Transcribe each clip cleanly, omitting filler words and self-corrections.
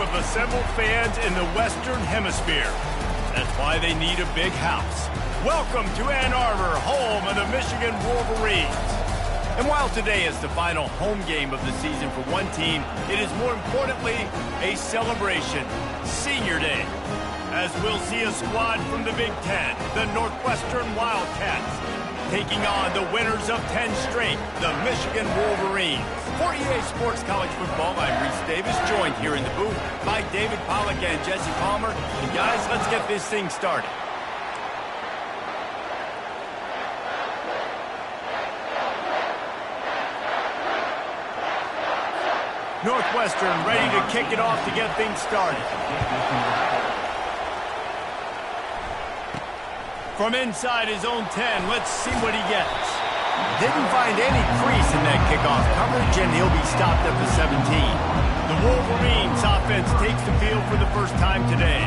of assembled fans in the Western Hemisphere. That's why they need a big house. Welcome to Ann Arbor, home of the Michigan Wolverines. And while today is the final home game of the season for one team, it is more importantly a celebration, Senior Day, as we'll see a squad from the Big Ten, the Northwestern Wildcats, taking on the winners of 10 straight, the Michigan Wolverines. For EA Sports College Football, I'm Reese Davis, joined here in the booth by David Pollack and Jesse Palmer. And guys, let's get this thing started. Northwestern ready to kick it off to get things started. From inside his own 10, let's see what he gets. Didn't find any crease in that kickoff coverage, and he'll be stopped at the 17. The Wolverines offense takes the field for the first time today.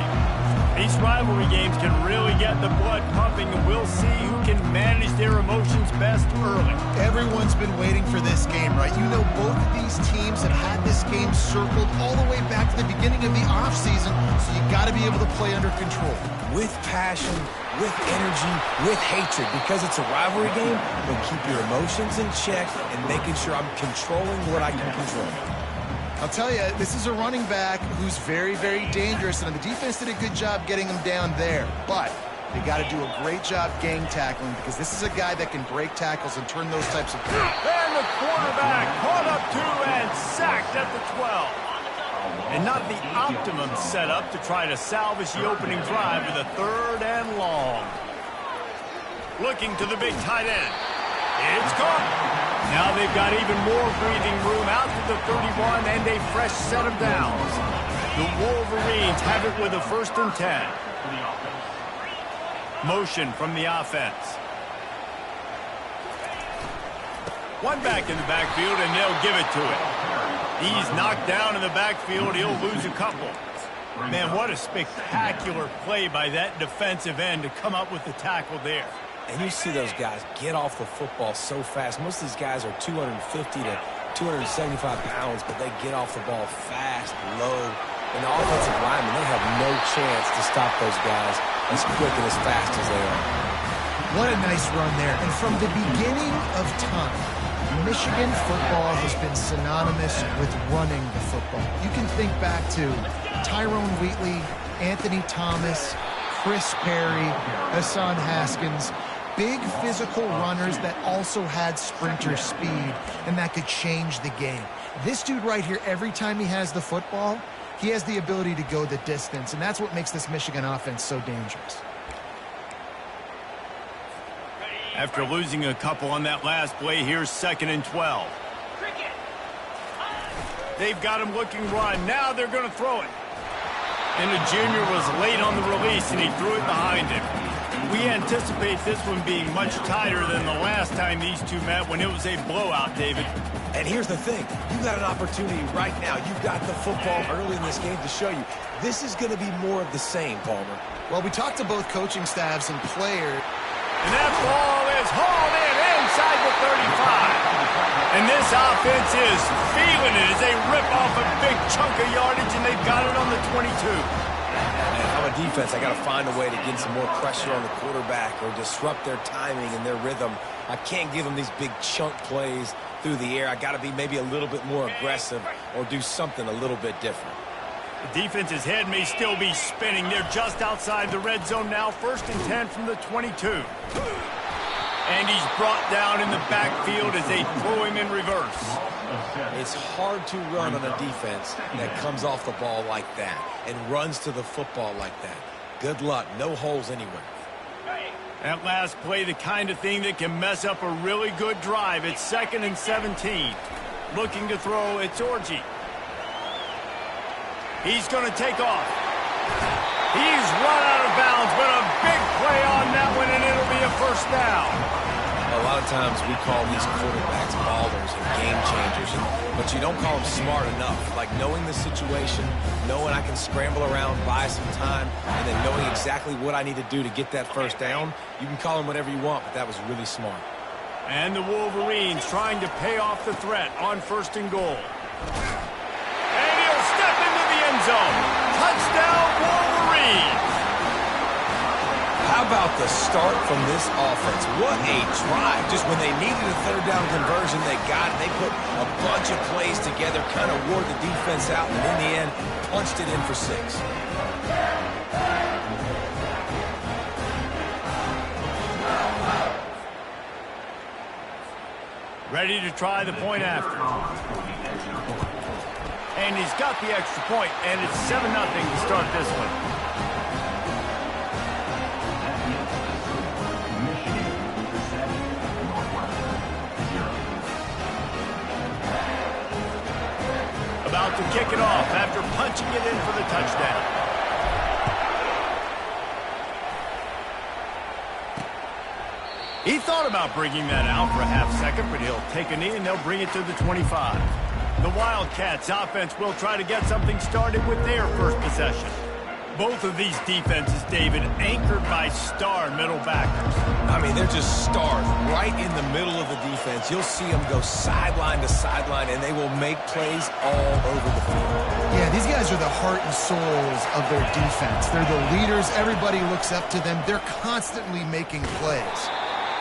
These rivalry games can really get the blood pumping, and we'll see who can manage their emotions best early. Everyone's been waiting for this game, right? You know, both of these teams have had this game circled all the way back to the beginning of the offseason, so you got to be able to play under control. With passion, with energy, with hatred, because it's a rivalry game, but keep your emotions in check and making sure I'm controlling what I can control. I'll tell you, this is a running back who's very, very dangerous, and the defense did a good job getting him down there. But they got to do a great job gang tackling, because this is a guy that can break tackles and turn those types of... And the quarterback caught up to and sacked at the 12. And not the optimum setup to try to salvage the opening drive with a 3rd and long. Looking to the big tight end. It's caught. Now they've got even more breathing room out to the 31 and a fresh set of downs. The Wolverines have it with a 1st and 10. Motion from the offense. One back in the backfield, and they'll give it to him. He's knocked down in the backfield. He'll lose a couple. Man, what a spectacular play by that defensive end to come up with the tackle there. And you see those guys get off the football so fast. Most of these guys are 250 to 275 pounds, but they get off the ball fast, low. And the offensive linemen, they have no chance to stop those guys as quick and as fast as they are. What a nice run there. And from the beginning of time, Michigan football has been synonymous with running the football. You can think back to Tyrone Wheatley, Anthony Thomas, Chris Perry, Hassan Haskins. Big physical runners that also had sprinter speed, and that could change the game. This dude right here, every time he has the football, he has the ability to go the distance, and that's what makes this Michigan offense so dangerous. After losing a couple on that last play, here's 2nd and 12. They've got him looking run. Now they're going to throw it. And the junior was late on the release, and he threw it behind him. We anticipate this one being much tighter than the last time these two met when it was a blowout, David. And here's the thing. You got an opportunity right now. You've got the football early in this game to show you. This is going to be more of the same, Palmer. Well, we talked to both coaching staffs and players. And that ball is hauled in inside the 35. And this offense is feeling it as they rip off a big chunk of yardage, and they've got it on the 22. And if I'm a defense, I got to find a way to get some more pressure on the quarterback or disrupt their timing and their rhythm. I can't give them these big chunk plays through the air. I got to be maybe a little bit more aggressive or do something a little bit different. The defense's head may still be spinning. They're just outside the red zone now. 1st and 10 from the 22. And he's brought down in the backfield as they throw him in reverse. It's hard to run on a defense that comes off the ball like that and runs to the football like that. Good luck. No holes anywhere. That last play, the kind of thing that can mess up a really good drive. It's 2nd and 17. Looking to throw, it's Orji. He's going to take off. He's run out of bounds, but a big play on that one, and it'll be a 1st down. A lot of times we call these quarterbacks ballers and game changers, but you don't call them smart enough. Like knowing the situation, knowing I can scramble around, buy some time, and then knowing exactly what I need to do to get that 1st down. You can call them whatever you want, but that was really smart. And the Wolverines trying to pay off the threat on 1st and goal. And he'll step into the end zone. touchdown, Wolverines! How about the start from this offense? What a drive. Just when they needed a third down conversion, they got it. They put a bunch of plays together, kind of wore the defense out, and in the end, punched it in for 6. Ready to try the point after. And he's got the extra point, and it's 7-0 to start this one. About to kick it off after punching it in for the touchdown. He thought about bringing that out for a half second, but he'll take a knee and they'll bring it to the 25. The Wildcats offense will try to get something started with their first possession. Both of these defenses, David, anchored by star middle backers. I mean, they're just stars right in the middle of the defense. You'll see them go sideline to sideline, and they will make plays all over the field. Yeah, these guys are the heart and souls of their defense. They're the leaders. Everybody looks up to them. They're constantly making plays.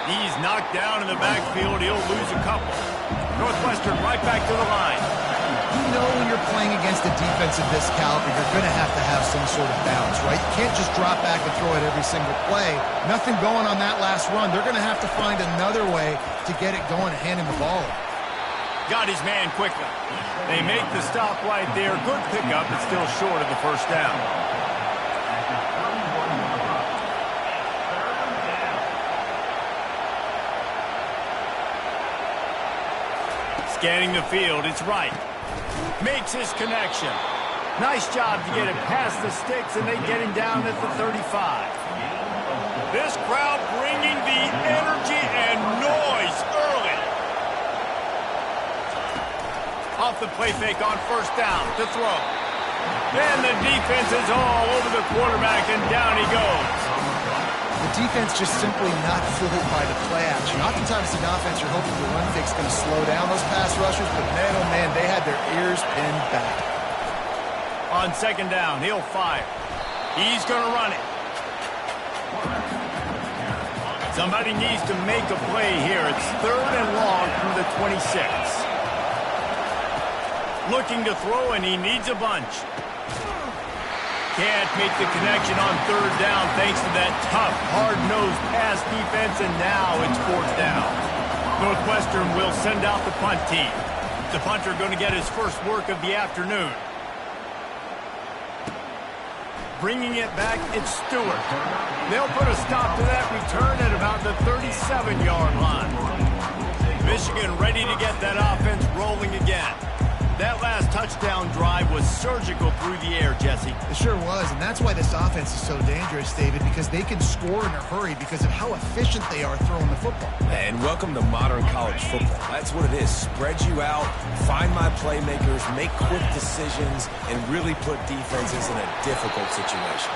He's knocked down in the backfield. He'll lose a couple. Northwestern right back to the line. You know when you're playing against a defense of this caliber, you're going to have some sort of balance, right? You can't just drop back and throw it every single play. Nothing going on that last run. They're going to have to find another way to get it going and hand him the ball. Got his man quickly. They make the stop right there. Good pickup, but still short of the first down. Scanning the field, it's right. Makes his connection. Nice job to get it past the sticks, and they get him down at the 35. This crowd bringing the energy and noise early. Off the play fake on first down to throw. And the defense is all over the quarterback, and down he goes. The defense just simply not fooled by the play action. Oftentimes the offense, you're hoping the run fake's going to slow down those pass rushers, but man, oh man, they had their ears pinned back. On second down, he'll fire. He's going to run it. Somebody needs to make a play here. It's 3rd and long from the 26. Looking to throw, and he needs a bunch. Can't make the connection on 3rd down thanks to that tough, hard-nosed pass defense, and now it's 4th down. Northwestern will send out the punt team. The punter going to get his first work of the afternoon. Bringing it back, it's Stewart. They'll put a stop to that return at about the 37-yard line. Michigan ready to get that offense rolling again. That last touchdown drive was surgical through the air, Jesse. It sure was, and that's why this offense is so dangerous, David, because they can score in a hurry because of how efficient they are throwing the football. And welcome to modern college football. That's what it is. Spread you out, find my playmakers, make quick decisions, and really put defenses in a difficult situation.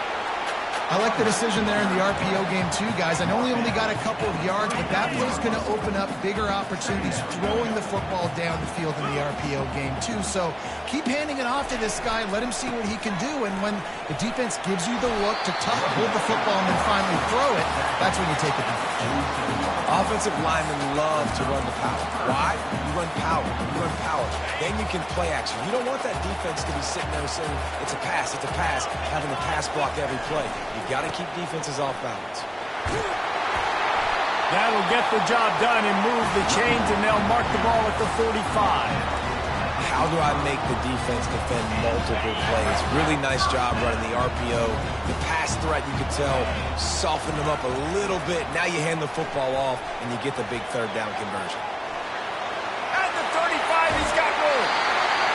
I like the decision there in the RPO game too, guys. I know he only got a couple of yards, but that play's going to open up bigger opportunities throwing the football down the field in the RPO game too. So keep handing it off to this guy. Let him see what he can do. And when the defense gives you the look to hold the football and then finally throw it, that's when you take advantage. Offensive linemen love to run the power. Why? You run power. You run power. Then you can play action. You don't want that defense to be sitting there saying, it's a pass, having to pass block every play. You've got to keep defenses off balance. That'll get the job done and move the chains, and they'll mark the ball at the 45. How do I make the defense defend multiple plays? Really nice job running the RPO. The pass threat, you could tell, softened them up a little bit. Now you hand the football off, and you get the big 3rd down conversion. At the 35, he's got room.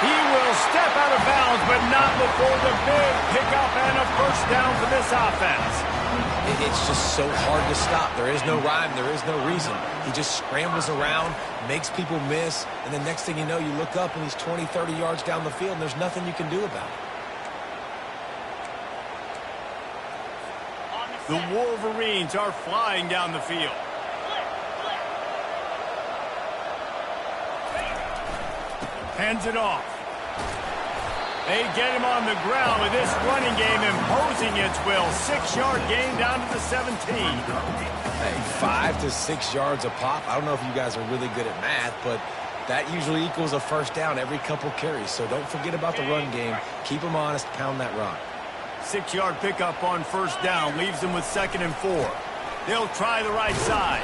He will step out of bounds, but not before the big pickup and a first down for this offense. It's just so hard to stop. There is no rhyme. There is no reason. He just scrambles around, makes people miss, and the next thing you know, you look up and he's 20, 30 yards down the field, and there's nothing you can do about it. The Wolverines are flying down the field. Hands it off. They get him on the ground with this running game imposing its will. 6-yard gain down to the 17. Hey, 5 to 6 yards a pop. I don't know if you guys are really good at math, but that usually equals a first down every couple carries. So don't forget about the run game. Keep them honest, pound that rock. 6-yard pickup on first down leaves them with 2nd and 4. They'll try the right side.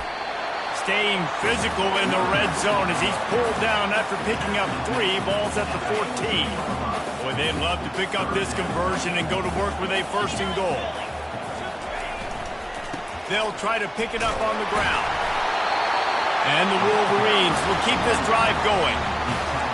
Staying physical in the red zone as he's pulled down after picking up 3. Ball's at the 14. Boy, they'd love to pick up this conversion and go to work with a 1st and goal. They'll try to pick it up on the ground. And the Wolverines will keep this drive going.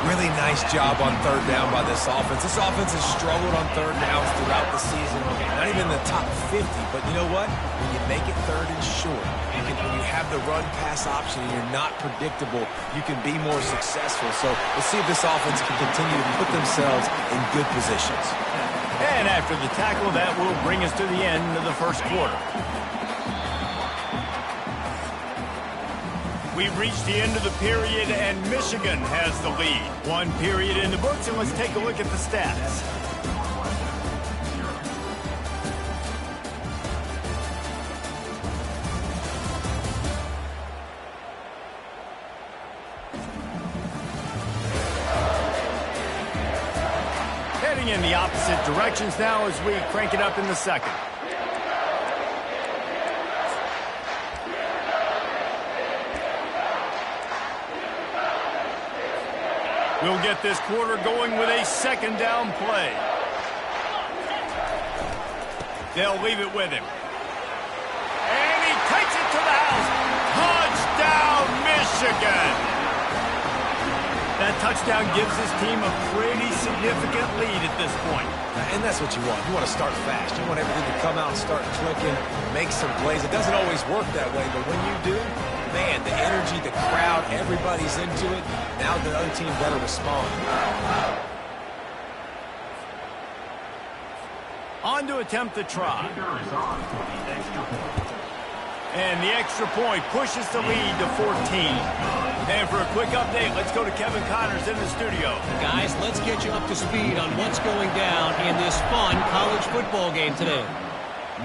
Really nice job on 3rd down by this offense. This offense has struggled on 3rd downs throughout the season. Not even in the top 50, but you know what? When you make it 3rd and short, when you have the run-pass option and you're not predictable, you can be more successful. So let's see if this offense can continue to put themselves in good positions. And after the tackle, that will bring us to the end of the 1st quarter. We've reached the end of the period, and Michigan has the lead. 1 period in the books, and let's take a look at the stats. Heading in the opposite directions now as we crank it up in the 2nd. We'll get this quarter going with a 2nd down play. They'll leave it with him. And he takes it to the house. Touchdown, Michigan! That touchdown gives his team a pretty significant lead at this point. And that's what you want. You want to start fast. You want everything to come out and start clicking, make some plays. It doesn't always work that way, but when you do, man, the energy, the crowd, everybody's into it. Now the other team better respond. On to attempt the try. And the extra point pushes the lead to 14. And for a quick update, let's go to Kevin Connors in the studio. Guys, let's get you up to speed on what's going down in this fun college football game today.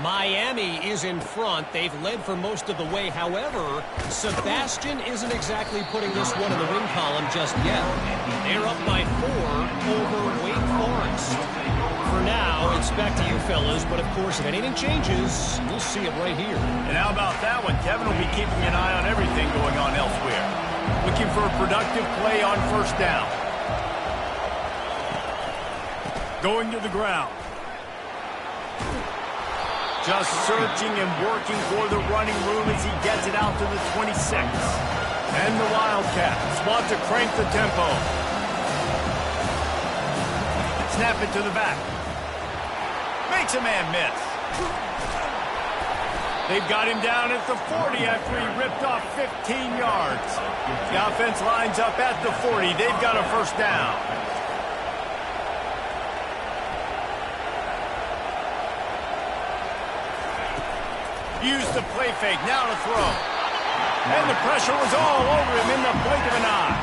Miami is in front. They've led for most of the way. However, Sebastian isn't exactly putting this one in the win column just yet. They're up by 4 over Wake Forest. For now, it's back to you fellas, but of course, if anything changes, we'll see it right here. And how about that one? Kevin will be keeping an eye on everything going on elsewhere. Looking for a productive play on 1st down. Going to the ground. Just searching and working for the running room as he gets it out to the 26. And the Wildcats want to crank the tempo. Snap it to the back. Makes a man miss. They've got him down at the 40 after he ripped off 15 yards. The offense lines up at the 40. They've got a 1st down. Use the play fake, now to throw. And the pressure was all over him in the blink of an eye.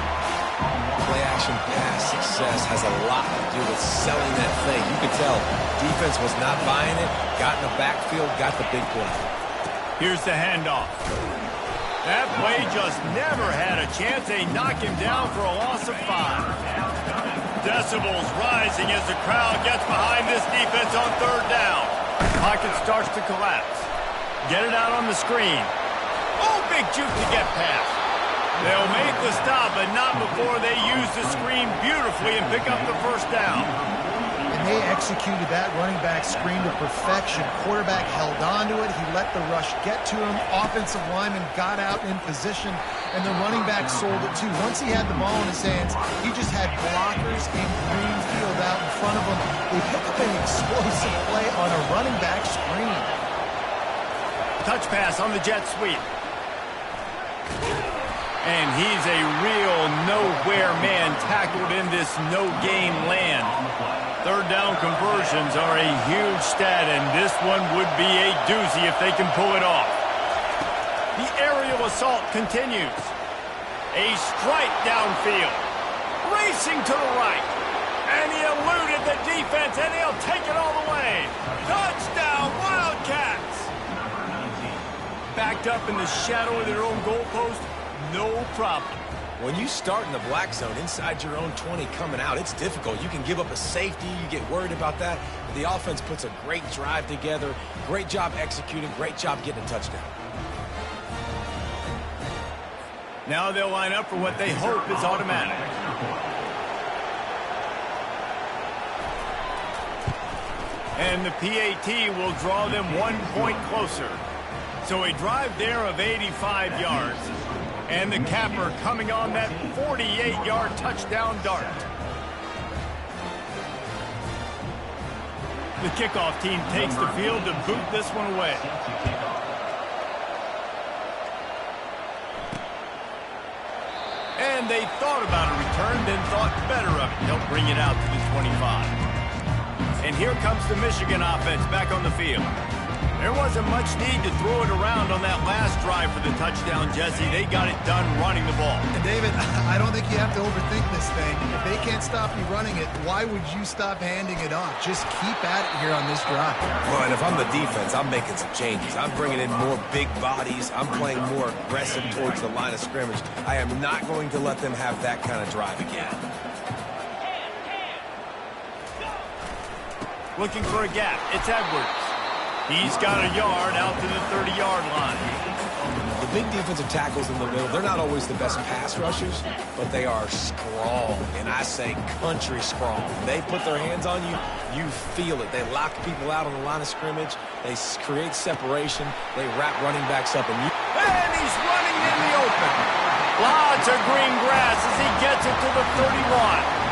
Play-action pass success has a lot to do with selling that fake. You could tell defense was not buying it, got in the backfield, got the big play. Here's the handoff. That play just never had a chance. They knock him down for a loss of 5. Decibels rising as the crowd gets behind this defense on 3rd down. Pocket starts to collapse. Get it out on the screen. Oh, big juke to get past. They'll make the stop, but not before they use the screen beautifully and pick up the 1st down. And they executed that running back screen to perfection. Quarterback held on to it. He let the rush get to him. Offensive lineman got out in position, and the running back sold it too. Once he had the ball in his hands, he just had blockers in green field out in front of him. They pick up an explosive play on a running back screen. Touch pass on the jet sweep. And he's a real nowhere man tackled in this no-gain land. 3rd down conversions are a huge stat, and this one would be a doozy if they can pull it off. The aerial assault continues. A strike downfield. Racing to the right. And he eluded the defense, and they'll take it all the way. Touchdown, Wildcats! Backed up in the shadow of their own goalpost, no problem. When you start in the black zone inside your own 20 coming out, it's difficult. You can give up a safety. You get worried about that. But the offense puts a great drive together. Great job executing. Great job getting a touchdown. Now they'll line up for what they hope is automatic. And the PAT will draw them 1 point closer. So a drive there of 85 yards. And the capper coming on that 48-yard touchdown dart. The kickoff team takes the field to boot this one away. And they thought about a return, then thought better of it. They'll bring it out to the 25. And here comes the Michigan offense back on the field. There wasn't much need to throw it around on that last drive for the touchdown, Jesse. They got it done running the ball. And David, I don't think you have to overthink this thing. If they can't stop you running it, why would you stop handing it off? Just keep at it here on this drive. Well, and if I'm the defense, I'm making some changes. I'm bringing in more big bodies. I'm playing more aggressive towards the line of scrimmage. I am not going to let them have that kind of drive again. Looking for a gap. It's Edwards. He's got a yard out to the 30-yard line. The big defensive tackles in the middle, they're not always the best pass rushers, but they are strong, and I say country strong. They put their hands on you, you feel it. They lock people out on the line of scrimmage. They create separation. They wrap running backs up. And he's running in the open. Lots of green grass as he gets it to the 31.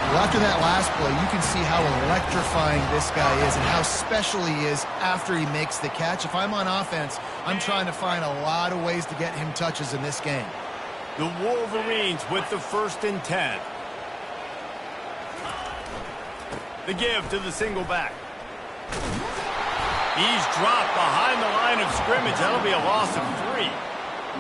Well, after that last play, you can see how electrifying this guy is and how special he is after he makes the catch. If I'm on offense, I'm trying to find a lot of ways to get him touches in this game. The Wolverines with the 1st and 10. The give to the single back. He's dropped behind the line of scrimmage. That'll be a loss of 3.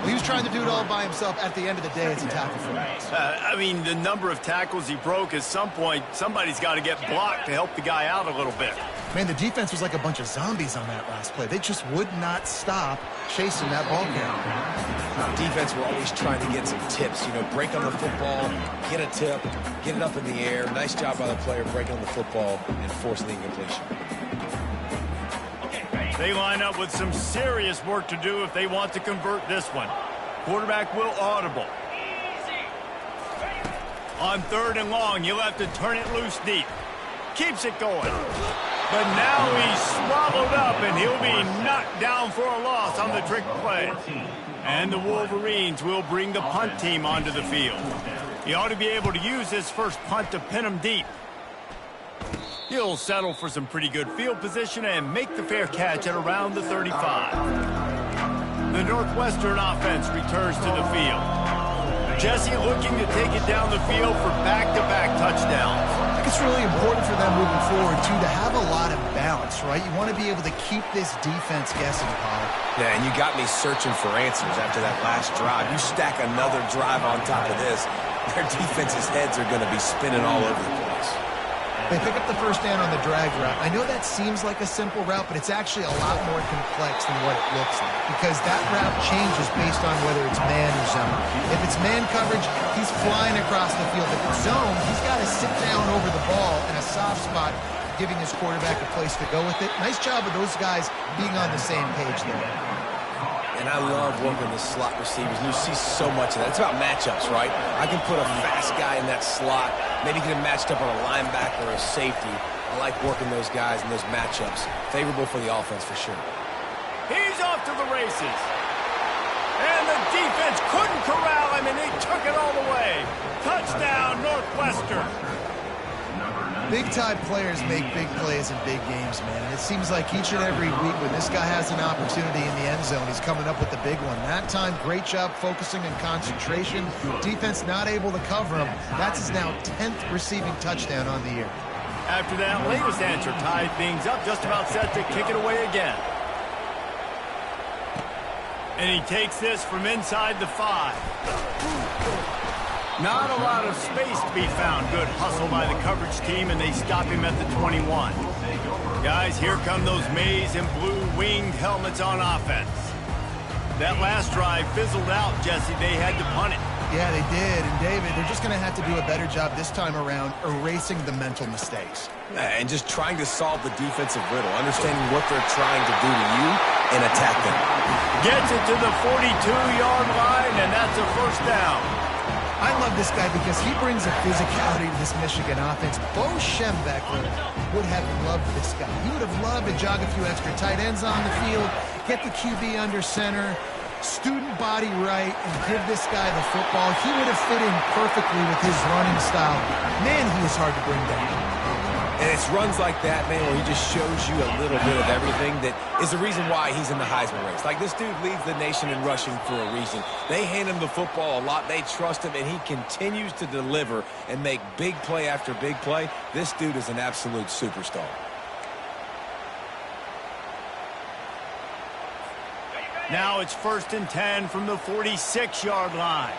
He was trying to do it all by himself. At the end of the day, it's a tackle for loss. I mean, the number of tackles he broke, at some point, somebody's got to get blocked to help the guy out a little bit. Man, the defense was like a bunch of zombies on that last play. They just would not stop chasing that ball carrier. Defense were always trying to get some tips. You know, break on the football, get a tip, get it up in the air. Nice job by the player breaking on the football and forcing the incompletion. They line up with some serious work to do if they want to convert this one. Quarterback will audible. On 3rd and long, you'll have to turn it loose deep. Keeps it going. But now he's swallowed up, and he'll be knocked down for a loss on the trick play. And the Wolverines will bring the punt team onto the field. He ought to be able to use this first punt to pin him deep. He'll settle for some pretty good field position and make the fair catch at around the 35. The Northwestern offense returns to the field. Jesse looking to take it down the field for back-to-back touchdowns. I think it's really important for them moving forward, too, to have a lot of balance, right? You want to be able to keep this defense guessing, Paul. Yeah, and you got me searching for answers after that last drive. You stack another drive on top of this, their defense's heads are going to be spinning all over the place. They pick up the first down on the drag route. I know that seems like a simple route, but it's actually a lot more complex than what it looks like because that route changes based on whether it's man or zone. If it's man coverage, he's flying across the field. If it's zone, he's got to sit down over the ball in a soft spot, giving his quarterback a place to go with it. Nice job of those guys being on the same page there. And I love working the slot receivers. You see so much of that. It's about matchups, right? I can put a fast guy in that slot, maybe get him matched up on a linebacker or a safety. I like working those guys in those matchups. Favorable for the offense for sure. He's off to the races. And the defense couldn't corral him, and he took it all the way. Touchdown, Northwestern. Big-time players make big plays in big games, man. And it seems like each and every week when this guy has an opportunity in the end zone, he's coming up with the big one. That time, great job focusing and concentration. Defense not able to cover him. That's his now 10th receiving touchdown on the year. After that latest answer tied things up, just about set to kick it away again. And he takes this from inside the 5. Not a lot of space to be found. Good hustle by the coverage team, and they stop him at the 21. Guys, here come those maize and blue winged helmets on offense. That last drive fizzled out, Jesse. They had to punt it. Yeah, they did. And, David, they're just going to have to do a better job this time around erasing the mental mistakes. And just trying to solve the defensive riddle, understanding what they're trying to do to you and attack them. Gets it to the 42-yard line, and that's a first down. I love this guy because he brings a physicality to this Michigan offense. Bo Schembechler would have loved this guy. He would have loved to jog a few extra tight ends on the field, get the QB under center, student body right, and give this guy the football. He would have fit in perfectly with his running style. Man, he is hard to bring down. And it's runs like that, man, where he just shows you a little bit of everything that is the reason why he's in the Heisman race. Like, this dude leads the nation in rushing for a reason. They hand him the football a lot. They trust him, and he continues to deliver and make big play after big play. This dude is an absolute superstar. Now it's 1st and 10 from the 46-yard line.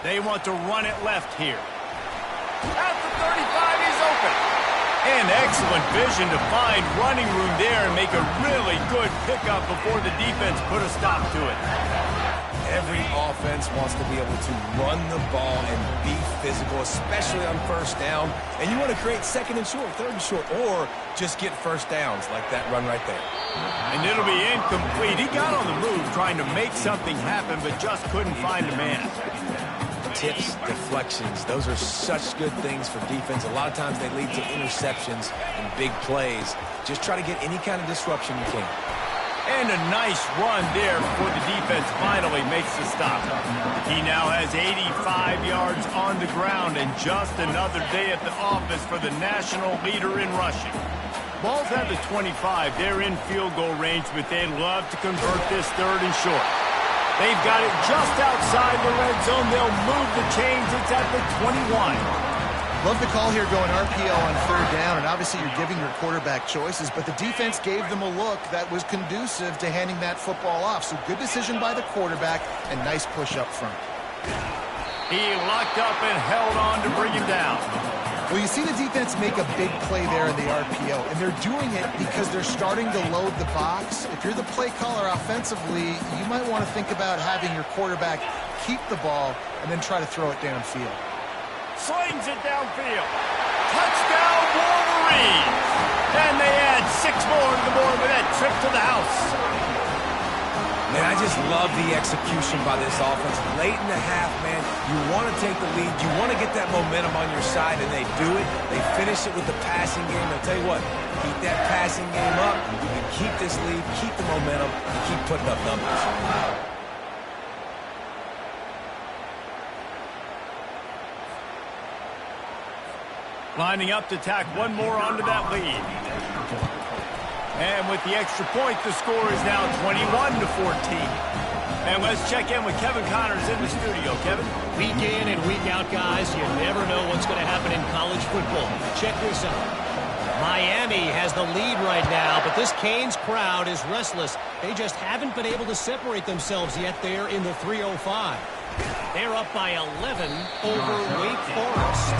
They want to run it left here. At the 35, he's open. And excellent vision to find running room there and make a really good pickup before the defense put a stop to it. Every offense wants to be able to run the ball and be physical, especially on first down. And you want to create 2nd and short, 3rd and short, or just get first downs like that run right there. And it'll be incomplete. He got on the move trying to make something happen, but just couldn't find a man. Tips, deflections, those are such good things for defense. A lot of times they lead to interceptions and big plays. Just try to get any kind of disruption you can. And a nice run there before the defense finally makes the stop. He now has 85 yards on the ground, and just another day at the office for the national leader in rushing. Ball's at the 25. They're in field goal range, but they'd love to convert this 3rd and short. They've got it just outside the red zone. They'll move the chains. It's at the 21. Love the call here going RPO on 3rd down, and obviously you're giving your quarterback choices, but the defense gave them a look that was conducive to handing that football off. So good decision by the quarterback and nice push up front. He locked up and held on to bring him down. Well, you see the defense make a big play there in the RPO, and they're doing it because they're starting to load the box. If you're the play caller offensively, you might want to think about having your quarterback keep the ball and then try to throw it downfield. Slings it downfield. Touchdown, Wolverines! And they add 6 more to the board with that trip to the house. Man, I just love the execution by this offense. Late in the half, man, you want to take the lead. You want to get that momentum on your side, and they do it. They finish it with the passing game. I'll tell you what, keep that passing game up, and keep this lead, keep the momentum, and keep putting up numbers. Lining up to tack one more onto that lead. And with the extra point, the score is now 21-14. And let's check in with Kevin Connors in the studio. Kevin? Week in and week out, guys, you never know what's going to happen in college football. Check this out. Miami has the lead right now, but this Canes crowd is restless. They just haven't been able to separate themselves yet there in the 305. They're up by 11 over Wake Forest.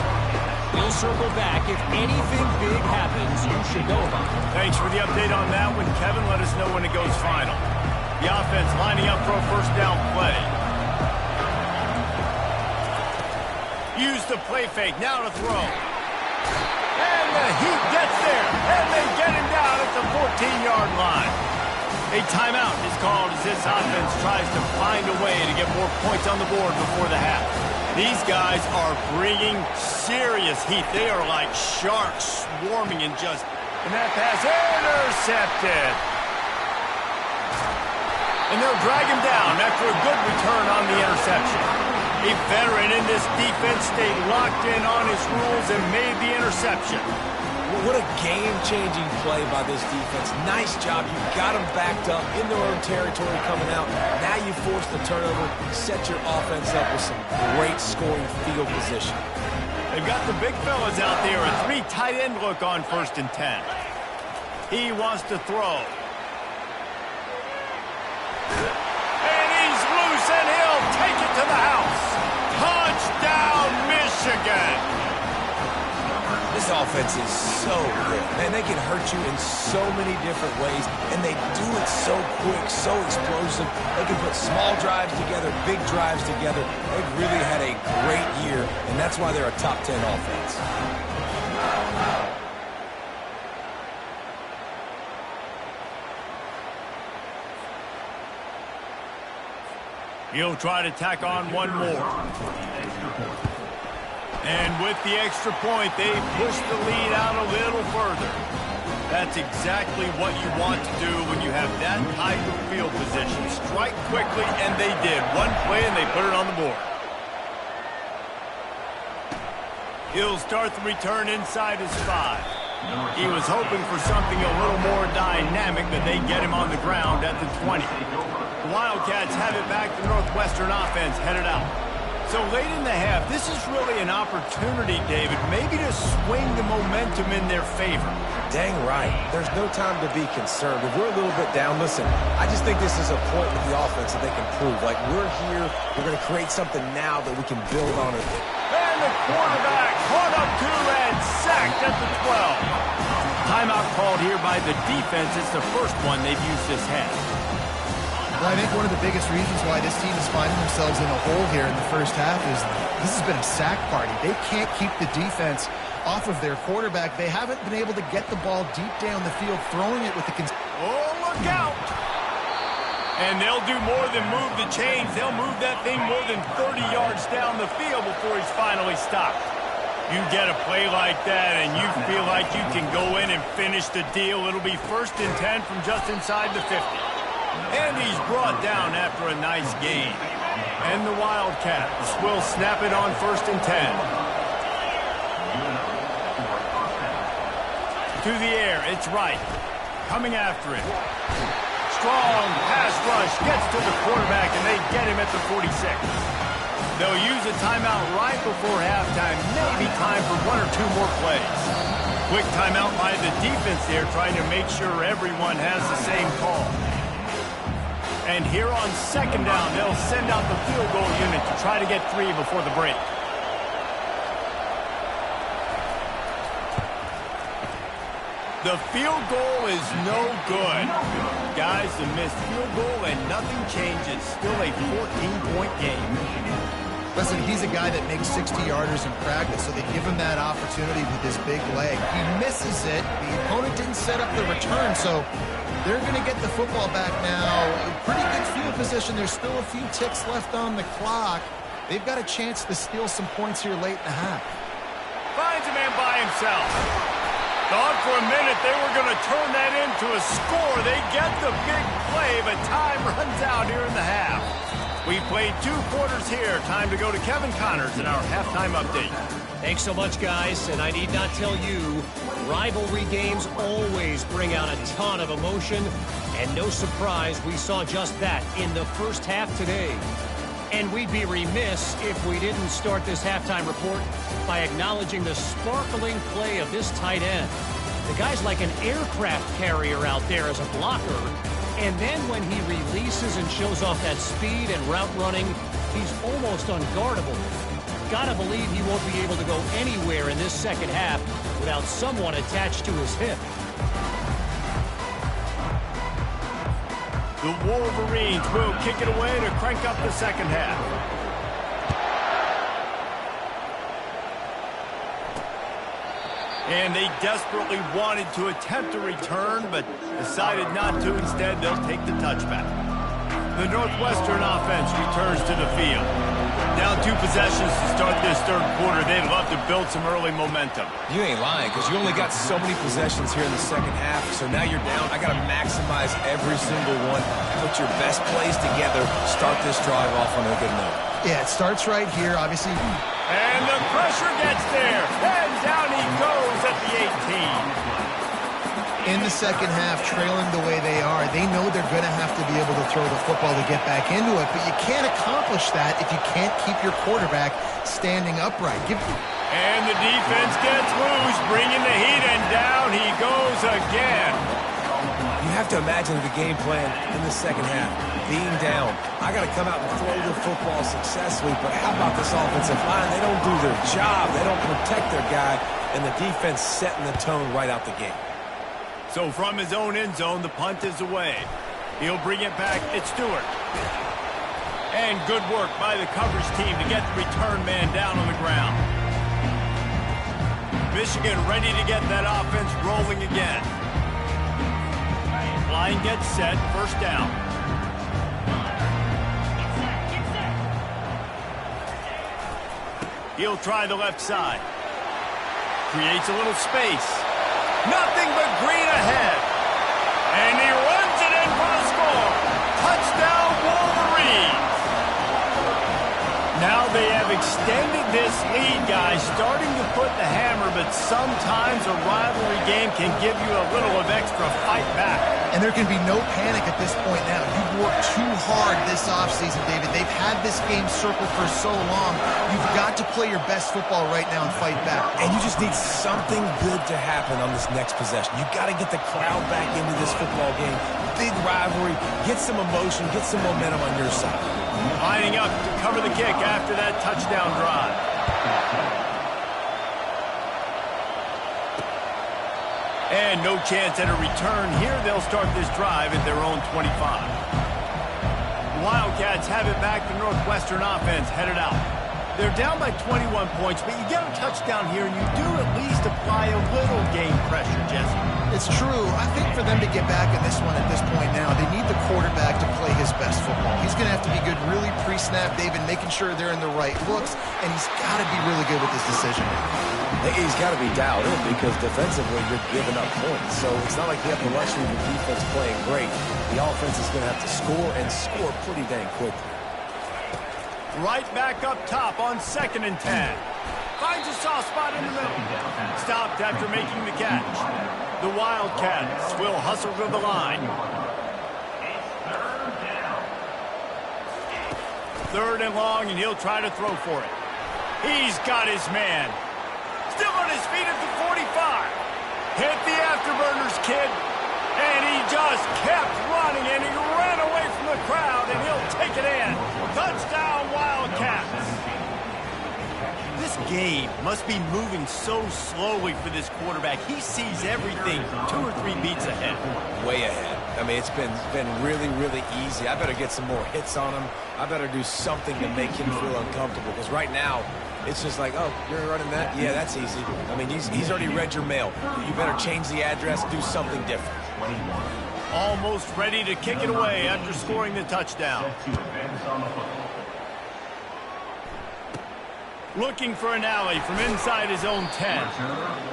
We'll circle back. If anything big happens, you should know about it. Thanks for the update on that one, Kevin. Let us know when it goes final. The offense lining up for a first down play. Use the play fake. Now to throw. And the Heat gets there. And they get him down at the 14-yard line. A timeout is called as this offense tries to find a way to get more points on the board before the half. These guys are bringing serious heat. They are like sharks swarming and that pass intercepted. And they'll drag him down after a good return on the interception. A veteran in this defense stayed locked in on his rules and made the interception. What a game-changing play by this defense. Nice job. You got them backed up in their own territory coming out. Now you force the turnover, set your offense up with some great scoring field position. They've got the big fellas out there. A 3 tight end look on 1st and 10. He wants to throw. And he's loose, and he'll to the house. Touchdown, Michigan. This offense is so good. Man, they can hurt you in so many different ways, and they do it so quick, so explosive. They can put small drives together, big drives together. They've really had a great year, and that's why they're a top 10 offense. He'll try to tack on one more. And with the extra point, they push the lead out a little further. That's exactly what you want to do when you have that type of field position. Strike quickly, and they did. One play, and they put it on the board. He'll start the return inside his 5. He was hoping for something a little more dynamic, but they get him on the ground at the 20. The Wildcats have it back. The Northwestern offense headed out. So late in the half, this is really an opportunity, David, maybe to swing the momentum in their favor. Dang right. There's no time to be concerned. If we're a little bit down, listen, I just think this is a point with the offense that they can prove. Like, we're here, we're going to create something now that we can build on it. And the quarterback caught up to and sacked at the 12. Timeout called here by the defense. It's the first one they've used this half. Well, I think one of the biggest reasons why this team is finding themselves in a hole here in the first half is this has been a sack party. They can't keep the defense off of their quarterback. They haven't been able to get the ball deep down the field, throwing it with the... Oh, look out! And they'll do more than move the chains. They'll move that thing more than 30 yards down the field before he's finally stopped. You get a play like that and you feel like you can go in and finish the deal. It'll be 1st and 10 from just inside the 50. And he's brought down after a nice gain. And the Wildcats will snap it on 1st and 10. To the air, it's Wright. Coming after it. Strong pass rush, gets to the quarterback, and they get him at the 46. They'll use a timeout right before halftime. Maybe time for 1 or 2 more plays. Quick timeout by the defense there, trying to make sure everyone has the same call. And here on 2nd down, they'll send out the field goal unit to try to get 3 before the break. The field goal is no good. Guys, the missed field goal and nothing changes. Still a 14-point game. Listen, he's a guy that makes 60-yarders in practice, so they give him that opportunity with his big leg. He misses it. The opponent didn't set up the return, so they're going to get the football back now. Pretty good field position. There's still a few ticks left on the clock. They've got a chance to steal some points here late in the half. Finds a man by himself. Thought for a minute they were going to turn that into a score. They get the big play, but time runs out here in the half. We played 2 quarters here. Time to go to Kevin Connors in our halftime update. Thanks so much, guys. And I need not tell you, rivalry games always bring out a ton of emotion. And no surprise, we saw just that in the first half today. And we'd be remiss if we didn't start this halftime report by acknowledging the sparkling play of this tight end. The guy's like an aircraft carrier out there as a blocker. And then when he releases and shows off that speed and route running, he's almost unguardable. Gotta believe he won't be able to go anywhere in this second half without someone attached to his hip. The Wolverines will kick it away to crank up the second half. And they desperately wanted to attempt a return, but decided not to. Instead, they'll take the touchback. The Northwestern offense returns to the field. Down 2 possessions to start this 3rd quarter. They'd love to build some early momentum. You ain't lying, because you only got so many possessions here in the second half, so now you're down. I got to maximize every single one. Put your best plays together. Start this drive off on a good note. Yeah, it starts right here, obviously. And the pressure gets there. And down he goes at the 18. In the second half, trailing the way they are, they know they're going to have to be able to throw the football to get back into it, but you can't accomplish that if you can't keep your quarterback standing upright. And the defense gets loose, bringing the heat, and down he goes again. have to imagine the game plan in the second half. Being down, I got to come out and throw the football successfully, but how about this offensive line? They don't do their job. They don't protect their guy, and the defense setting the tone right out the gate. So from his own end zone, the punt is away. He'll bring it back. It's Stewart. And good work by the coverage team to get the return man down on the ground. Michigan ready to get that offense rolling again. Line gets set, first down. He'll try the left side. Creates a little space. Nothing but green ahead. And he runs it in for the score. Touchdown, Wolverines. Now they have extended this lead, guys, starting to put the hammer, but sometimes a rivalry game can give you a little of extra fight back. And there can be no panic at this point now. You've worked too hard this offseason, David. They've had this game circled for so long. You've got to play your best football right now and fight back. And you just need something good to happen on this next possession. You got to get the crowd back into this football game. Big rivalry. Get some emotion. Get some momentum on your side. Lining up to cover the kick after that touchdown drive. And no chance at a return here. They'll start this drive at their own 25. Wildcats have it back. The Northwestern offense headed out. They're down by 21 points, but you get a touchdown here, and you do at least apply a little game pressure, Jesse. It's true. I think for them to get back in this one at this point now, they need the quarterback to play his best football. He's going to have to be good really pre-snap, David, making sure they're in the right looks, and he's got to be really good with his decision. He's got to be dialed in because defensively you're giving up points. So it's not like you have the luxury of the defense playing great. The offense is going to have to score and score pretty dang quickly. Right back up top on 2nd and 10. Finds a soft spot in the middle. Stopped after making the catch. The Wildcats will hustle to the line. 3rd and long, and he'll try to throw for it. He's got his man. Still on his feet at the 45. Hit the afterburners, kid. And he just kept running, and he ran away from the crowd, and he'll take it in. Touchdown, Wildcats. This game must be moving so slowly for this quarterback. He sees everything 2 or 3 beats ahead. Way ahead. I mean, it's been really, really easy. I better get some more hits on him. I better do something to make him feel uncomfortable, because right now, it's just like, oh, you're running that? Yeah, that's easy. I mean, he's already read your mail. You better change the address, do something different. Almost ready to kick it away after scoring the touchdown. Looking for an alley from inside his own 10.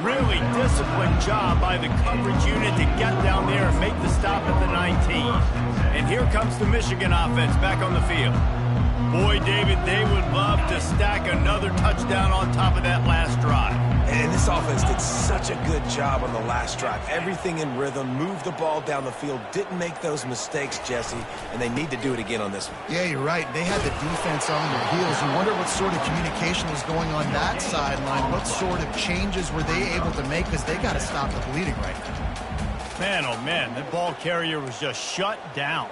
Really disciplined job by the coverage unit to get down there and make the stop at the 19. And here comes the Michigan offense back on the field. Boy, David, they would love to stack another touchdown on top of that last drive. And this offense did such a good job on the last drive. Everything in rhythm, moved the ball down the field, didn't make those mistakes, Jesse, and they need to do it again on this one. Yeah, you're right. They had the defense on their heels. You wonder what sort of communication was going on that sideline. What sort of changes were they able to make, because they got to stop the bleeding right now. Man, oh man, that ball carrier was just shut down.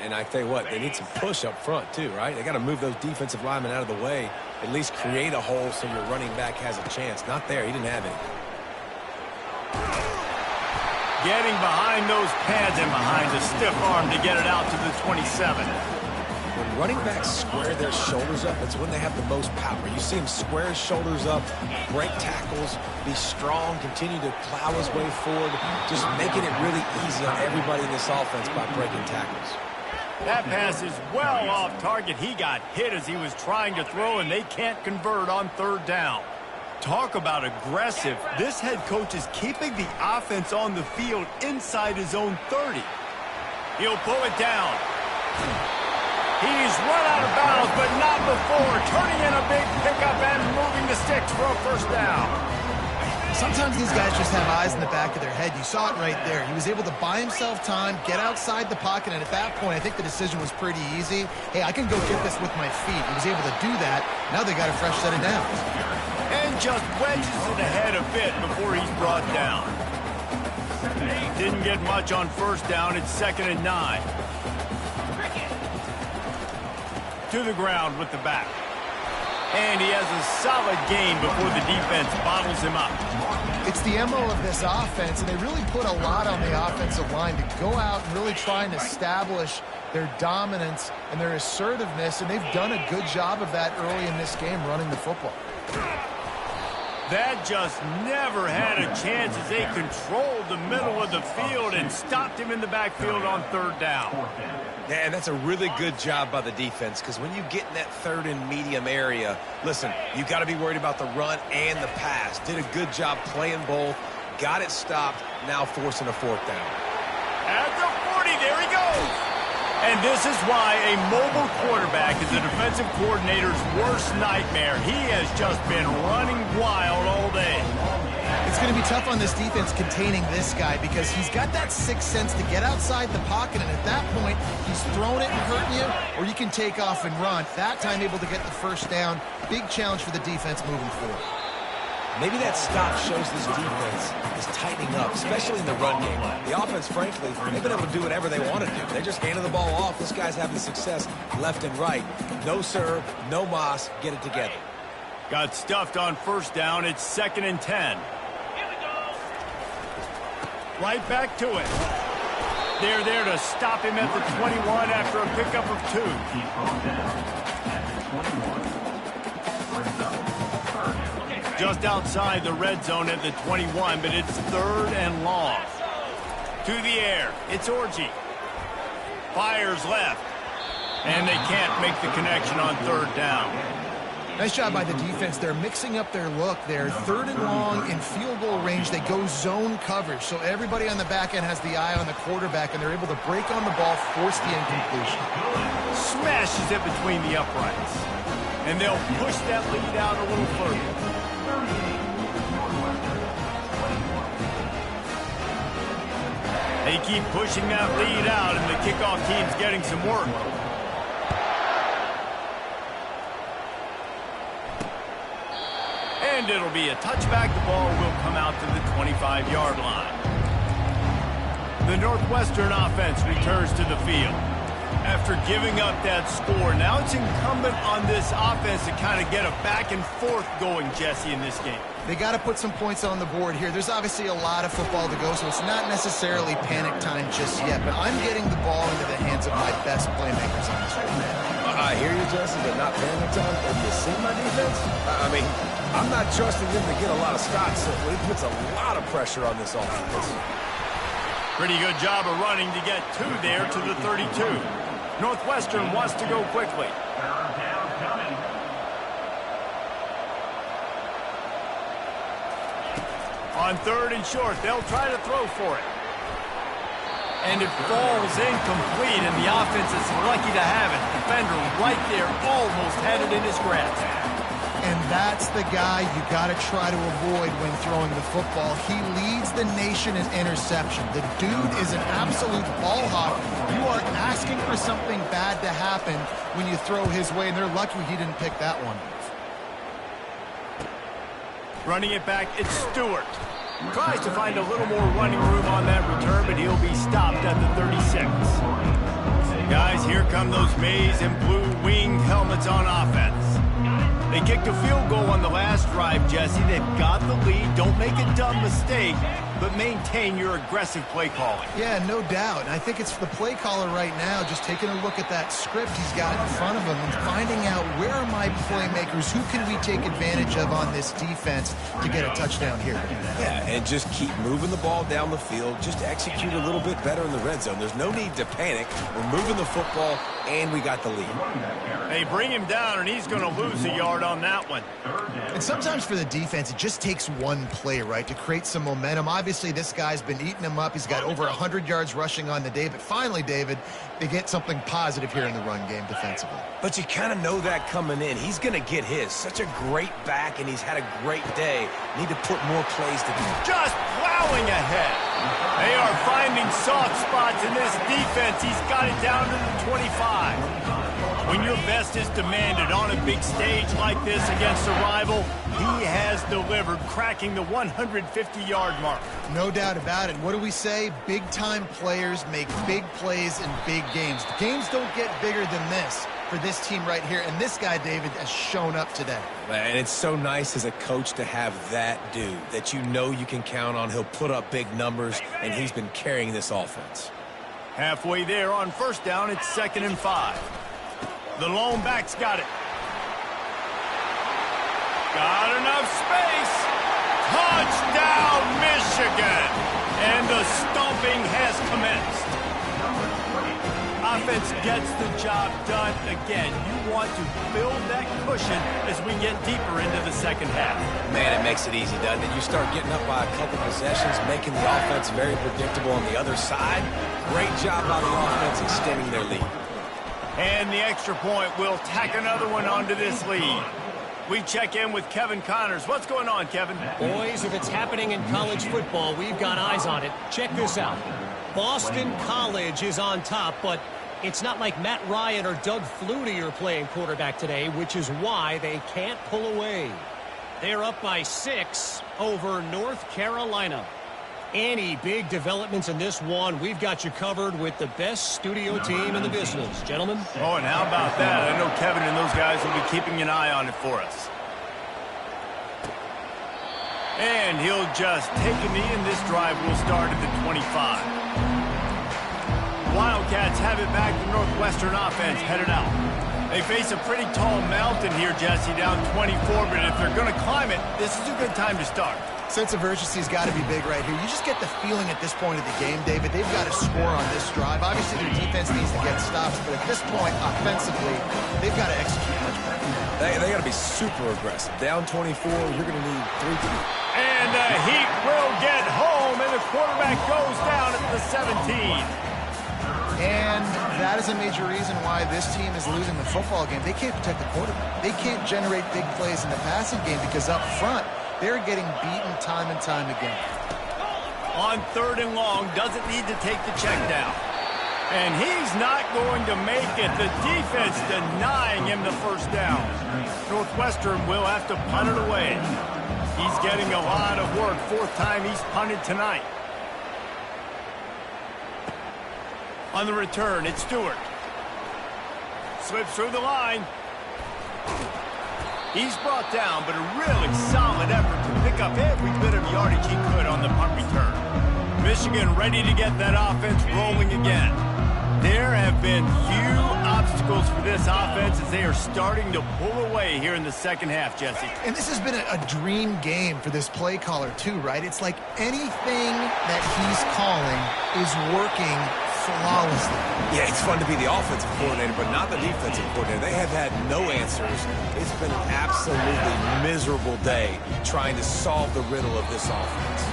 And I tell you what, they need some push up front too, right? They got to move those defensive linemen out of the way, at least create a hole so your running back has a chance. Not there. He didn't have any. Getting behind those pads and behind the stiff arm to get it out to the 27. When running backs square their shoulders up, that's when they have the most power. You see him square his shoulders up, break tackles, be strong, continue to plow his way forward, just making it really easy on everybody in this offense by breaking tackles. That pass is well off target. He got hit as he was trying to throw, and they can't convert on 3rd down. Talk about aggressive. This head coach is keeping the offense on the field inside his own 30. He'll pull it down. He's run out of bounds, but not before. Turning in a big pickup and moving the sticks for a 1st down. Sometimes these guys just have eyes in the back of their head. You saw it right there. He was able to buy himself time, get outside the pocket, and at that point, I think the decision was pretty easy. Hey, I can go get this with my feet. He was able to do that. Now they got a fresh set of downs. And just wedges it ahead a bit before he's brought down. Didn't get much on first down. It's 2nd and 9. To the ground with the back. And he has a solid gain before the defense bottles him up. It's the MO of this offense, and they really put a lot on the offensive line to go out and really try and establish their dominance and their assertiveness, and they've done a good job of that early in this game running the football. That just never had a chance as they controlled the middle of the field and stopped him in the backfield on 3rd down. And that's a really good job by the defense, because when you get in that 3rd and medium area, listen, you got to be worried about the run and the pass. Did a good job playing both, got it stopped, now forcing a 4th down. At the 40, there he goes. And this is why a mobile quarterback is the defensive coordinator's worst nightmare. He has just been running wild all day. It's going to be tough on this defense containing this guy because he's got that sixth sense to get outside the pocket, and at that point, he's throwing it and hurting you, or you can take off and run. That time able to get the 1st down. Big challenge for the defense moving forward. Maybe that stop shows this defense is tightening up, especially in the run game. The offense, frankly, they've been able to do whatever they want to do. They're just handing the ball off. This guy's having success left and right. No serve, no moss, get it together. Got stuffed on 1st down. It's 2nd and 10. Right back to it. They're there to stop him at the 21 after a pickup of 2. Just outside the red zone at the 21, but it's 3rd and long. To the air, it's Orji. Fires left, and they can't make the connection on 3rd down. Nice job by the defense. They're mixing up their look there. 3rd and long in field goal range. They go zone coverage, so everybody on the back end has the eye on the quarterback, and they're able to break on the ball, force the incompletion. Smashes it between the uprights, and they'll push that lead out a little further. They keep pushing that lead out, and the kickoff team's getting some work. And it'll be a touchback. The ball will come out to the 25-yard line. The Northwestern offense returns to the field. After giving up that score, now it's incumbent on this offense to kind of get a back and forth going, Jesse, in this game. They got to put some points on the board here. There's obviously a lot of football to go, so it's not necessarily panic time just yet, but I'm getting the ball into the hands of my best playmakers on this one. I hear you, Jesse, but not panic time. Have you seen my defense? I mean, I'm not trusting them to get a lot of stops, so it puts a lot of pressure on this offense. Pretty good job of running to get 2 there to the 32. Northwestern wants to go quickly. On 3rd and short, they'll try to throw for it. And it falls incomplete, and the offense is lucky to have it. Defender right there almost had it in his grasp. And that's the guy you got to try to avoid when throwing the football. He leads the nation in interception. The dude is an absolute ball hawk. You are asking for something bad to happen when you throw his way, and they're lucky he didn't pick that one. Running it back, it's Stewart. Tries to find a little more running room on that return, but he'll be stopped at the 36. Guys, here come those maize and blue winged helmets on offense. They kicked a field goal on the last drive, Jesse. They've got the lead. Don't make a dumb mistake, but maintain your aggressive play calling. Yeah, no doubt. And I think it's the play caller right now just taking a look at that script he's got in front of him and finding out where are my playmakers, who can we take advantage of on this defense to get a touchdown here. Yeah, and just keep moving the ball down the field. Just execute a little bit better in the red zone. There's no need to panic. We're moving the football, and we got the lead. They bring him down, and he's going to lose a yard on that one. And sometimes for the defense, it just takes one play, right, to create some momentum. Obviously, this guy's been eating him up. He's got over 100 yards rushing on the day. But finally, David, they get something positive here in the run game defensively. But you kind of know that coming in. He's going to get his. Such a great back, and he's had a great day. Need to put more plays together. Just plowing ahead. They are finding soft spots in this defense. He's got it down to the 25. When your best is demanded on a big stage like this against a rival, he has delivered, cracking the 150-yard mark. No doubt about it. What do we say? Big-time players make big plays in big games. Games don't get bigger than this for this team right here, and this guy, David, has shown up today. And it's so nice as a coach to have that dude that you know you can count on. He'll put up big numbers, and he's been carrying this offense. Halfway there on first down, it's 2nd and 5. The lone back's got it. Got enough space. Touchdown, Michigan. And the stomping has commenced. Offense gets the job done again. You want to build that cushion as we get deeper into the second half. Man, it makes it easy, doesn't it? You start getting up by a couple possessions, making the offense very predictable on the other side. Great job by the offense extending their lead. And the extra point will tack another one onto this lead. We check in with Kevin Connors. What's going on, Kevin? Boys, if it's happening in college football, we've got eyes on it. Check this out. Boston College is on top, but it's not like Matt Ryan or Doug Flutie are playing quarterback today, which is why they can't pull away. They're up by 6 over North Carolina. Any big developments in this one, we've got you covered with the best studio team in the business. Gentlemen? Oh, and how about that? I know Kevin and those guys will be keeping an eye on it for us. And he'll just take a knee, and this drive will start at the 25. Wildcats have it back. The Northwestern offense headed out. They face a pretty tall mountain here, Jesse, down 24, but if they're going to climb it, this is a good time to start. Sense of urgency's got to be big right here. You just get the feeling at this point of the game, David, they've got to score on this drive. Obviously, their defense needs to get stops, but at this point, offensively, they've got to execute much better. They got to be super aggressive. Down 24, you're going to need 3 points. And the Heat will get home, and the quarterback goes down at the 17. And that is a major reason why this team is losing the football game. They can't protect the quarterback. They can't generate big plays in the passing game because up front, they're getting beaten time and time again. On 3rd and long, doesn't need to take the check down. And he's not going to make it. The defense denying him the first down. Northwestern will have to punt it away. He's getting a lot of work. 4th time he's punted tonight. On the return, it's Stewart. Slips through the line. He's brought down, but a really solid effort to pick up every bit of yardage he could on the punt return. Michigan ready to get that offense rolling again. There have been few obstacles for this offense as they are starting to pull away here in the second half, Jesse. And this has been a dream game for this play caller too, right? It's like anything that he's calling is working flawlessly. Yeah, it's fun to be the offensive coordinator, but not the defensive coordinator. They have had no answers. It's been an absolutely miserable day trying to solve the riddle of this offense.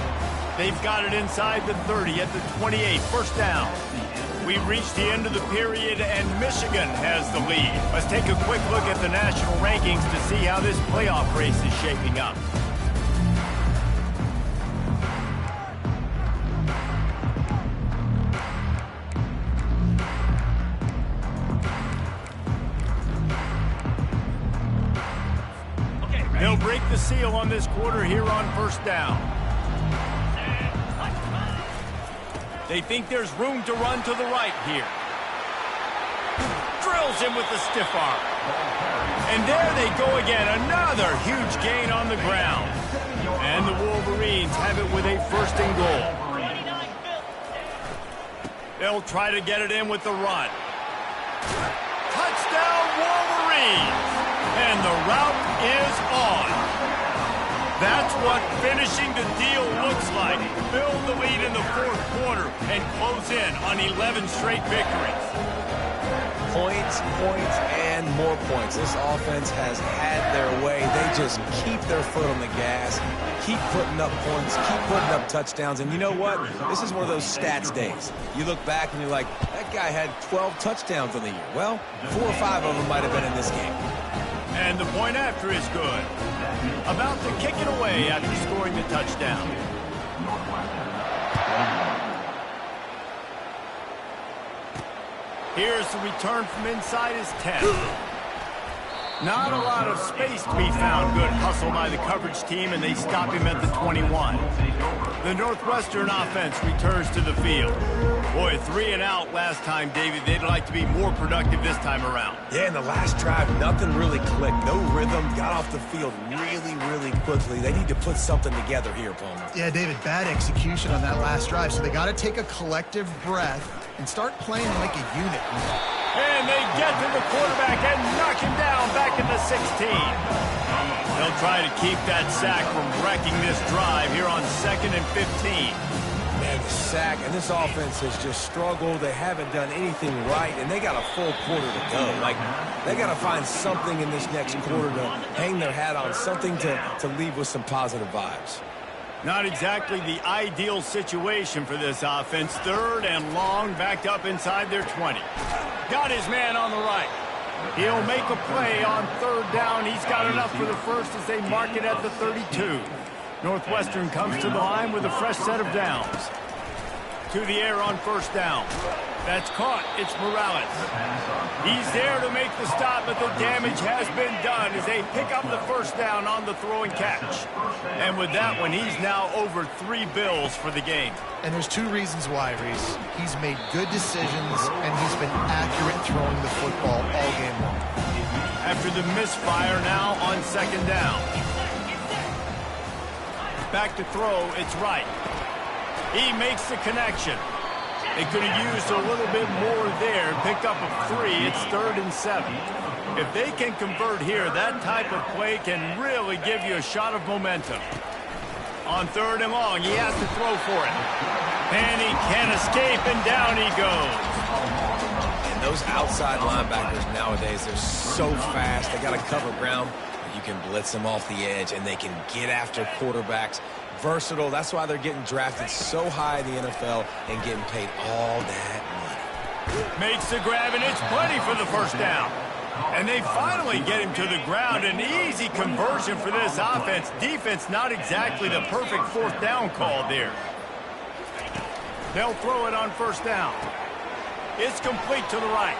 They've got it inside the 30 at the 28, first down. We've reached the end of the period, and Michigan has the lead. Let's take a quick look at the national rankings to see how this playoff race is shaping up. He'll break the seal on this quarter here on first down. They think there's room to run to the right here. Drills him with the stiff arm. And there they go again. Another huge gain on the ground. And the Wolverines have it with a 1st and goal. They'll try to get it in with the run. Touchdown, Wolverines! And the route is on. That's what finishing the deal looks like. Build the lead in the 4th quarter and close in on 11 straight victories. Points, points, and more points. This offense has had their way. They just keep their foot on the gas, keep putting up points, keep putting up touchdowns. And you know what? This is one of those stats days. You look back and you're like, that guy had 12 touchdowns on the year. Well, 4 or 5 of them might have been in this game. And the point after is good. About to kick it away after scoring the touchdown. Here's the return from inside his 10. Not a lot of space to be found. Good hustle by the coverage team, and they stop him at the 21. The Northwestern offense returns to the field. Boy, 3 and out last time, David. They'd like to be more productive this time around. Yeah, in the last drive, nothing really clicked. No rhythm. Got off the field really, really quickly. They need to put something together here, Palmer. Yeah, David, bad execution on that last drive, so they got to take a collective breath and start playing like a unit. And they get to the quarterback and knock him down back at the 16. They'll try to keep that sack from wrecking this drive here on 2nd and 15. Man, the sack, and this offense has just struggled. They haven't done anything right, and they got a full quarter to go. Like, they got to find something in this next quarter to hang their hat on, something to leave with some positive vibes. Not exactly the ideal situation for this offense. 3rd and long, backed up inside their 20. Got his man on the right. He'll make a play on 3rd down. He's got enough for the first as they mark it at the 32. Northwestern comes to the line with a fresh set of downs. To the air on 1st down. That's caught. It's Morales. He's there to make the stop, but the damage has been done as they pick up the 1st down on the throw and catch. And with that one, he's now over 3 bills for the game. And there's 2 reasons why, Reese. He's made good decisions, and he's been accurate throwing the football all game long. After the misfire now on 2nd down. Back to throw, it's right. He makes the connection. They could have used a little bit more there. Picked up a 3. It's 3rd and 7. If they can convert here, that type of play can really give you a shot of momentum. On 3rd and long, he has to throw for it. And he can't escape, and down he goes. And those outside linebackers nowadays, they're so fast. They got to cover ground. You can blitz them off the edge, and they can get after quarterbacks. Versatile. That's why they're getting drafted so high in the NFL and getting paid all that money. Makes the grab, and it's plenty for the 1st down. And they finally get him to the ground. An easy conversion for this offense. Defense, not exactly the perfect 4th down call there. They'll throw it on 1st down. It's complete to the right.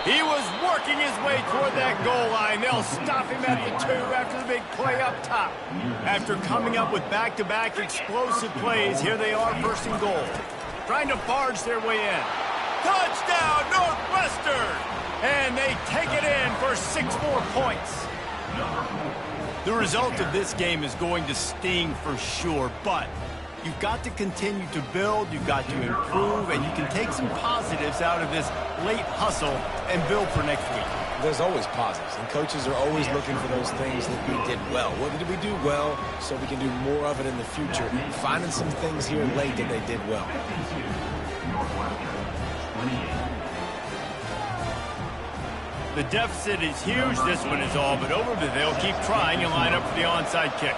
He was working his way toward that goal line. They'll stop him at the 2 after the big play up top. After coming up with back-to-back explosive plays, here they are 1st and goal. Trying to barge their way in. Touchdown, Northwestern! And they take it in for 6 more points. The result of this game is going to sting for sure, but you've got to continue to build, you've got to improve, and you can take some positives out of this late hustle and build for next week. There's always positives, and coaches are always looking for those things that we did well. What did we do well so we can do more of it in the future? Finding some things here late that they did well. The deficit is huge. This one is all but over, but they'll keep trying and line up for the onside kick.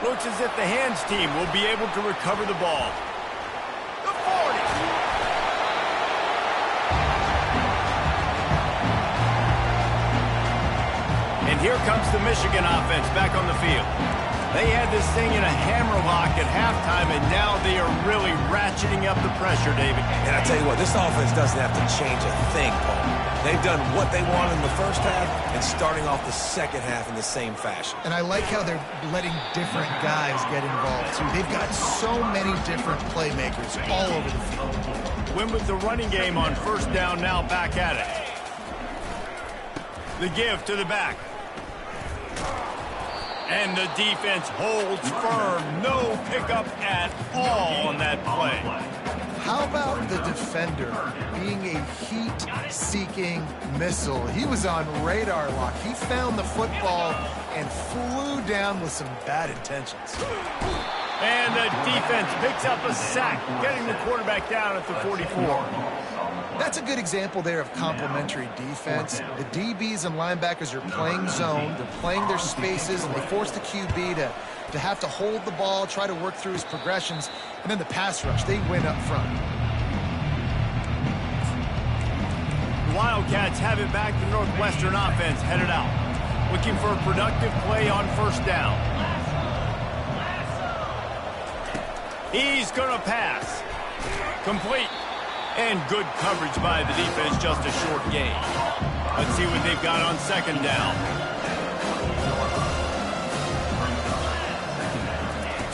Looks as if the hands team will be able to recover the ball. The 40. And here comes the Michigan offense back on the field. They had this thing in a hammerlock at halftime, and now they are really ratcheting up the pressure, David. And I tell you what, this offense doesn't have to change a thing, Paul. They've done what they wanted in the 1st half and starting off the 2nd half in the same fashion. And I like how they're letting different guys get involved, too. They've got so many different playmakers all over the field. Win with the running game on 1st down, now back at it. The give to the back. And the defense holds firm. No pickup at all on that play. How about the defender being a heat-seeking missile? He was on radar lock. He found the football and flew down with some bad intentions. And the defense picks up a sack, getting the quarterback down at the 44. That's a good example there of complementary defense. The DBs and linebackers are playing zone, they're playing their spaces, and they force the QB to have to hold the ball, try to work through his progressions, and then the pass rush, they win up front. The Wildcats have it back. The Northwestern offense headed out, looking for a productive play on 1st down. He's going to pass. Complete. And good coverage by the defense, just a short gain. Let's see what they've got on second down.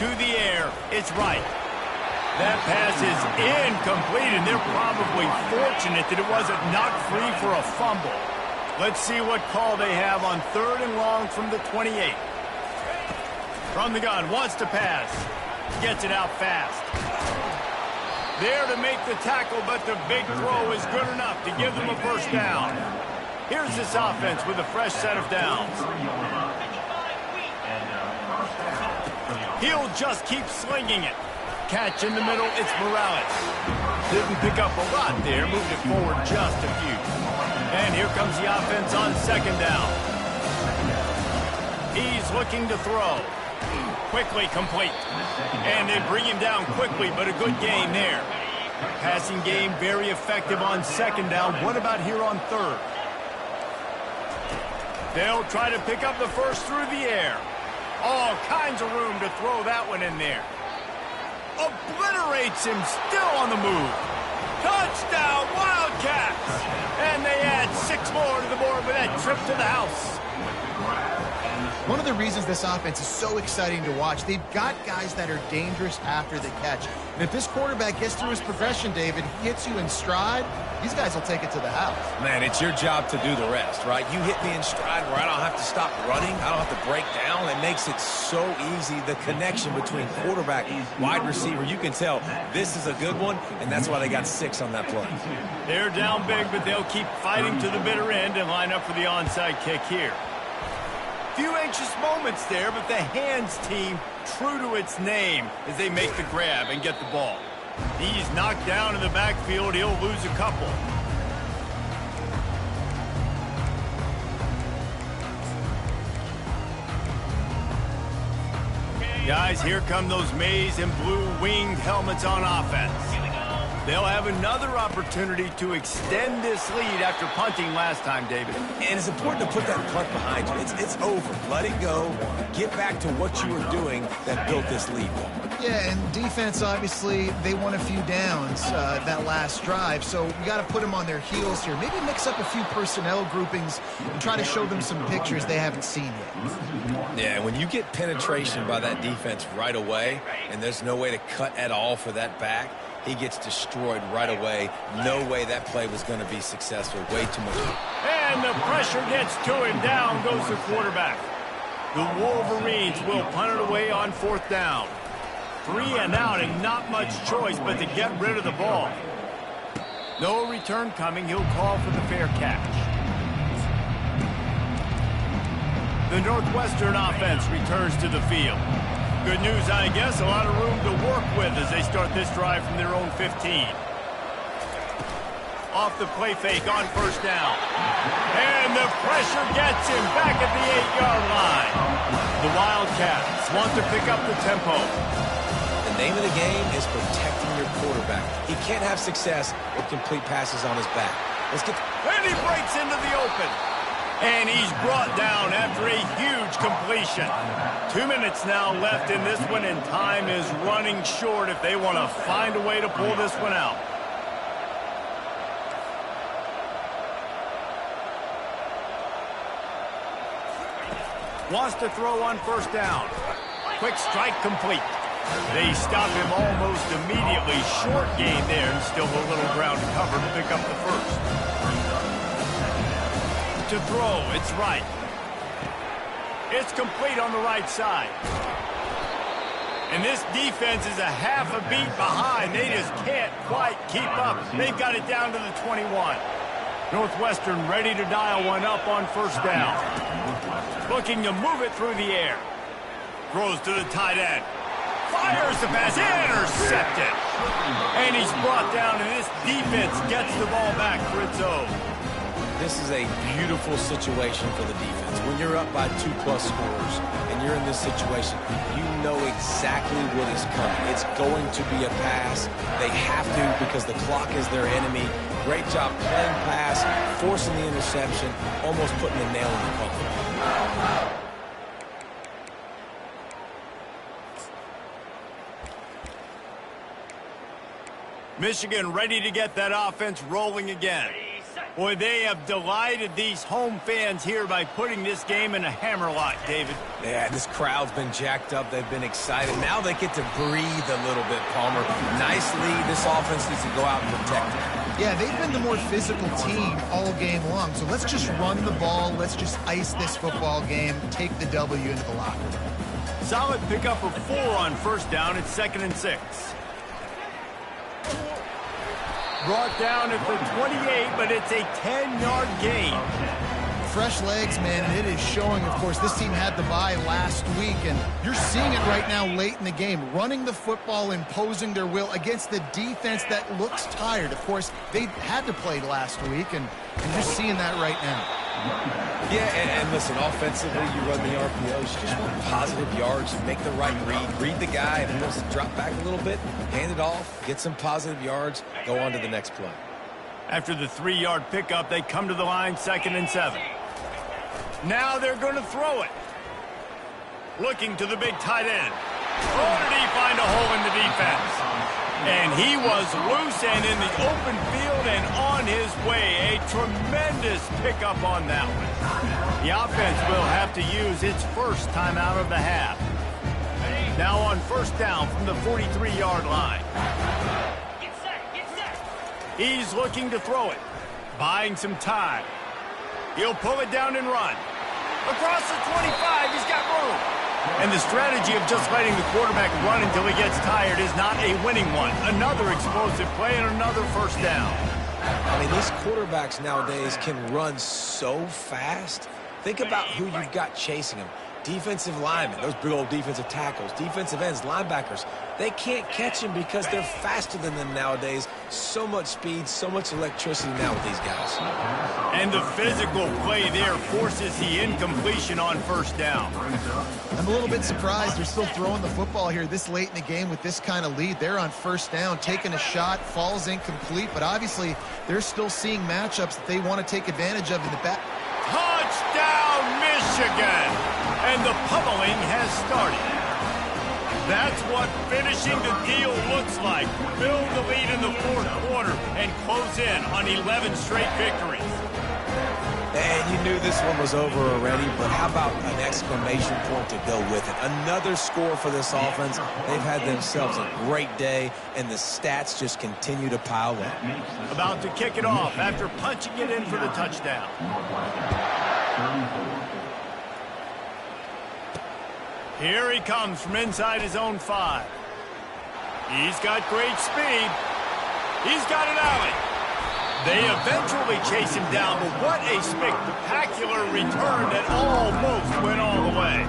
To the air, it's right. That pass is incomplete, and they're probably fortunate that it wasn't knocked free for a fumble. Let's see what call they have on 3rd and long from the 28. From the gun, wants to pass. Gets it out fast. There to make the tackle, but the big throw is good enough to give them a first down. Here's this offense with a fresh set of downs. He'll just keep slinging it. Catch in the middle, it's Morales. Didn't pick up a lot there, moved it forward just a few. And here comes the offense on second down. He's looking to throw. Quickly complete. And they bring him down quickly, but a good game there. Passing game very effective on second down. What about here on 3rd? They'll try to pick up the first through the air. All kinds of room to throw that one in there. Obliterates him, still on the move. Touchdown, Wildcats! And they add 6 more to the board with that trip to the house. One of the reasons this offense is so exciting to watch, they've got guys that are dangerous after the catch. And if this quarterback gets through his progression, David, he hits you in stride, these guys will take it to the house. Man, it's your job to do the rest, right? You hit me in stride where I don't have to stop running. I don't have to break down. It makes it so easy. The connection between quarterback, wide receiver, you can tell this is a good one, and that's why they got 6 on that play. They're down big, but they'll keep fighting to the bitter end and line up for the onside kick here. Few anxious moments there, but the hands team true to its name as they make the grab and get the ball. He's knocked down in the backfield. He'll lose a couple. Guys, here come those maize and blue winged helmets on offense. They'll have another opportunity to extend this lead after punting last time, David. And it's important to put that punt behind you. It's over. Let it go. Get back to what you were doing that built this lead. Yeah, and defense, obviously, they won a few downs that last drive, so we got to put them on their heels here. Maybe mix up a few personnel groupings and try to show them some pictures they haven't seen yet. Yeah, when you get penetration by that defense right away, and there's no way to cut at all for that back, he gets destroyed right away. No way that play was going to be successful. Way too much. And the pressure gets to him. Down goes the quarterback. The Wolverines will punt it away on 4th down. 3 and out, and not much choice but to get rid of the ball. No return coming. He'll call for the fair catch. The Northwestern offense returns to the field. Good news, I guess, a lot of room to work with as they start this drive from their own 15. Off the play fake on 1st down. And the pressure gets him back at the 8-yard line. The Wildcats want to pick up the tempo. The name of the game is protecting your quarterback. He can't have success with complete passes on his back. And he breaks into the open. And he's brought down after a huge completion. 2 minutes now left in this one, and time is running short if they want to find a way to pull this one out. Wants to throw on 1st down. Quick strike complete. They stop him almost immediately. Short gain there, and still a little ground to cover to pick up the first. To throw, it's right. It's complete on the right side. And this defense is a half a beat behind. They just can't quite keep up. They've got it down to the 21. Northwestern ready to dial one up on 1st down. Looking to move it through the air. Throws to the tight end. Fires the pass, intercepted. And he's brought down, and this defense gets the ball back for its own. This is a beautiful situation for the defense. When you're up by 2+ scores and you're in this situation, you know exactly what is coming. It's going to be a pass. They have to because the clock is their enemy. Great job playing pass, forcing the interception, almost putting the nail in the coffin. Michigan ready to get that offense rolling again. Boy, they have delighted these home fans here by putting this game in a hammerlock, David. Yeah, this crowd's been jacked up. They've been excited. Now they get to breathe a little bit, Palmer. Nice lead. This offense needs to go out and protect it. Yeah, they've been the more physical team all game long. So let's just run the ball. Let's just ice this football game. Take the W into the locker room. Solid pickup of 4 on first down. It's 2nd and 6. Brought down at the 28, but it's a 10-yard gain. Fresh legs, man, and it is showing, of course, this team had the bye last week, and you're seeing it right now late in the game. Running the football, imposing their will against the defense that looks tired. Of course, they had to play last week, and you're seeing that right now. Yeah, and listen, offensively, you run the RPOs. You just want positive yards. Make the right read the guy. If he wants to drop back a little bit, hand it off, get some positive yards, go on to the next play. After the 3-yard pickup, they come to the line, 2nd and 7. Now they're going to throw it. Looking to the big tight end. Oh, did he find a hole in the defense? And he was loose and in the open field and on his way. A tremendous pickup on that one. The offense will have to use its first timeout of the half. Now on first down from the 43-yard line. He's looking to throw it. Buying some time. He'll pull it down and run. Across the 25, he's got room. And the strategy of just letting the quarterback run until he gets tired is not a winning one. Another explosive play and another first down. I mean, these quarterbacks nowadays can run so fast. Think about who you've got chasing them. Defensive linemen, those big old defensive tackles, defensive ends, linebackers. They can't catch them because they're faster than them nowadays. So much speed, so much electricity now with these guys. And the physical play there forces the incompletion on first down. I'm a little bit surprised they're still throwing the football here this late in the game with this kind of lead. They're on first down, taking a shot, falls incomplete, but obviously they're still seeing matchups that they want to take advantage of in the back. Touchdown, Michigan! And the pummeling has started. That's what finishing the deal looks like. Build the lead in the fourth quarter and close in on 11 straight victories. And you knew this one was over already, but how about an exclamation point to go with it? Another score for this offense. They've had themselves a great day, and the stats just continue to pile up. About to kick it off after punching it in for the touchdown. Here he comes from inside his own 5. He's got great speed. He's got an alley. They eventually chase him down, but what a spectacular return that almost went all the way.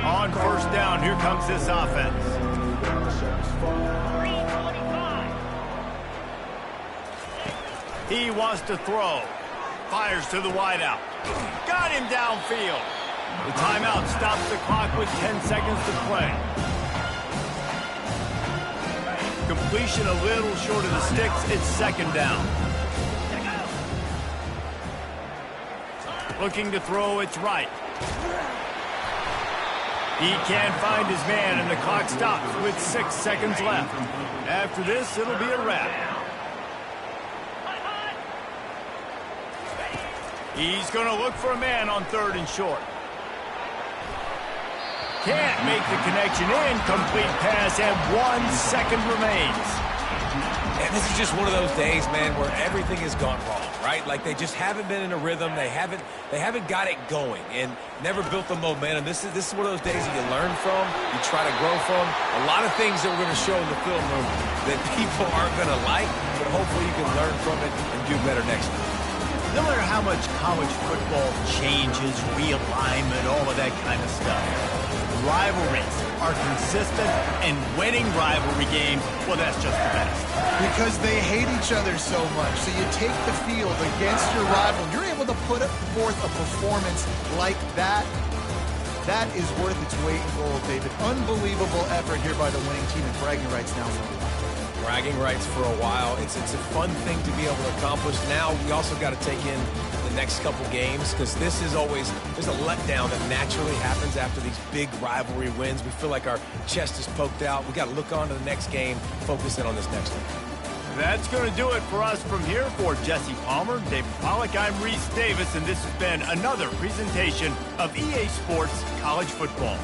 On first down, here comes this offense. He wants to throw. Fires to the wideout. Got him downfield. The timeout stops the clock with 10 seconds to play. Completion a little short of the sticks. It's second down. Looking to throw, it's right. He can't find his man, and the clock stops with 6 seconds left. After this, it'll be a wrap. He's going to look for a man on 3rd and short. Can't make the connection. Incomplete pass, and 1 second remains. And this is just one of those days, man, where everything has gone wrong, right? Like they just haven't been in a rhythm. They haven't got it going and never built the momentum. This is one of those days that you learn from, you try to grow from. A lot of things that we're going to show in the film room that people aren't going to like, but hopefully you can learn from it and do better next time. No matter how much college football changes, realignment, all of that kind of stuff, rivalries are consistent, and winning rivalry games, well, that's just the best. Because they hate each other so much. So you take the field against your rival. You're able to put forth a performance like that. That is worth its weight in gold, David. Unbelievable effort here by the winning team, and bragging rights now for a while. Bragging rights for a while. It's a fun thing to be able to accomplish. Now we also got to take in the next couple games, because this is always, there's a letdown that naturally happens after these big rivalry wins. We feel like our chest is poked out. We got to look on to the next game, focus in on this next one. That's going to do it for us from here. For Jesse Palmer, David Pollack, I'm Reese Davis, and this has been another presentation of EA Sports College Football.